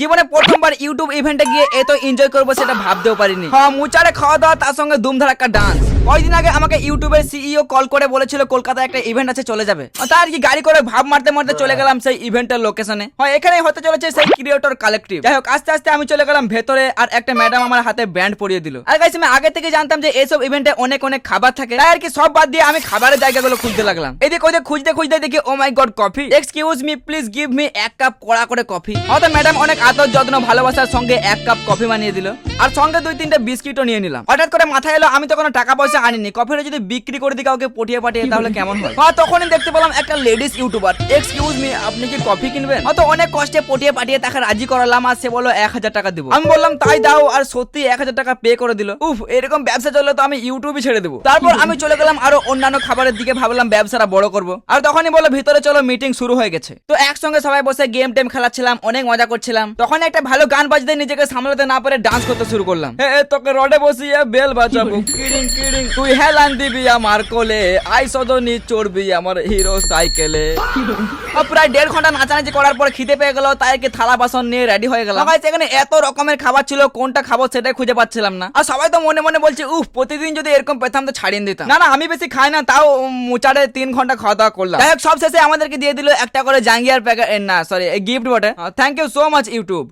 জীবনে প্রথমবার ইউটিউব ইভেন্টে গিয়ে এত এনজয় করবো সেটা ভাবতেও পারিনি। হ্যাঁ, মুচারে খাওয়া দাওয়া, তার সঙ্গে ধুমধারাক্কা ডান্স। কয়েকদিন আগে আমাকে ইউটিউবের সিইও কল করে বলেছিল কলকাতায় একটা ইভেন্ট আছে, চলে যাবে। তার কি গাড়ি করে ভাব মারতে মারতে চলে গেলাম সেই ইভেন্টের লোকেশনে। হয় এখানেই হতে চলেছে সেই ক্রিয়েটর কালেক্টিভ। যাই হোক, আস্তে আস্তে আমি চলে গেলাম ভেতরে, আর একটা ম্যাডাম আমার হাতে ব্যান্ড পরিয়ে দিল। আর গাইস, আমি আগে থেকে জানতাম যে এইসব ইভেন্টে অনেক অনেক খাবার থাকে, তাই আর কি সব বাদ দিয়ে আমি খাবারের জায়গাগুলো খুঁজতে লাগলাম। এদিকে ওদের খুঁজতে খুঁজতে দেখি oh my God, coffee. Excuse me, please give me এক কাপ কড়া করে কফি। হয়তো ম্যাডাম অনেক আদর যত্ন ভালোবাসার সঙ্গে এক কাপ কফি বানিয়ে দিল, আর সঙ্গে 2-3টা বিস্কিটও নিয়ে নিলাম। হঠাৎ করে মাথায় এলো আমি তো কোনো টাকা পয়সা আনিনি, কফিটা যদি বিক্রি করে দিই কাউকে পটিয়ে পাঠিয়ে তাহলে কেমন হয়। হ্যাঁ, তখনই দেখতে পেলাম একটা লেডিস ইউটিউবার। এক্সকিউজ মি, আপনি কি কফি কিনবেন? হয়তো অনেক কষ্টে পটিয়ে পাঠিয়ে তাকে রাজি করালাম, আর সে বললো 1000 টাকা দিব। আমি বললাম তাই দাও, আর সত্যি 1000 টাকা পে করে দিল। উফ, এরকম ব্যবসা চললে তো আমি ইউটিউবই ছেড়ে দেবো। তারপর আমি চলে গেলাম আরো অন্যান্য খাবারের দিকে, ভাবলাম ব্যবসাটা বড় করবো। আর তখনই বললো ভিতরে চলো, মিটিং শুরু হয়ে গেছে। তো একসঙ্গে সবাই বসে গেম টেম খেলাচ্ছিলাম, অনেক মজা করছিলাম। তখন একটা ভালো গান বাজতে নিজেকে সামলাতে না পারে ডান্স করতে শুরু করলাম। তোকে রডে বসিয়ে বেল বাজাবো, কিডিং কিডিং, তুই হেলান দিবি আমার কোলে, আই সদনি চড়বি আমার হিরো সাইকেলে। প্রায় 1.5 ঘন্টা নাচানাচি করার পর খিদে পেয়ে গেল, তাই কি থালা বাসন নিয়ে রেডি হয়ে গেলাম। এখানে এত রকমের খাবার ছিল, কোনটা খাবো সেটাই খুঁজে পাচ্ছিলাম না। আর সবাই তো মনে মনে বলছে উফ, প্রতিদিন যদি এরকম পেতাম তো ছাড়িয়ে দিতাম। না, আমি বেশি খাই না, তাও মুচারে 3 ঘন্টা খাওয়া দাওয়া করলাম। যাই হোক, সব শেষে আমাদেরকে দিয়ে দিল একটা করে জাঙ্গিয়ার প্যাকেট, না সরি, গিফট বটে। Thank you so much YouTube.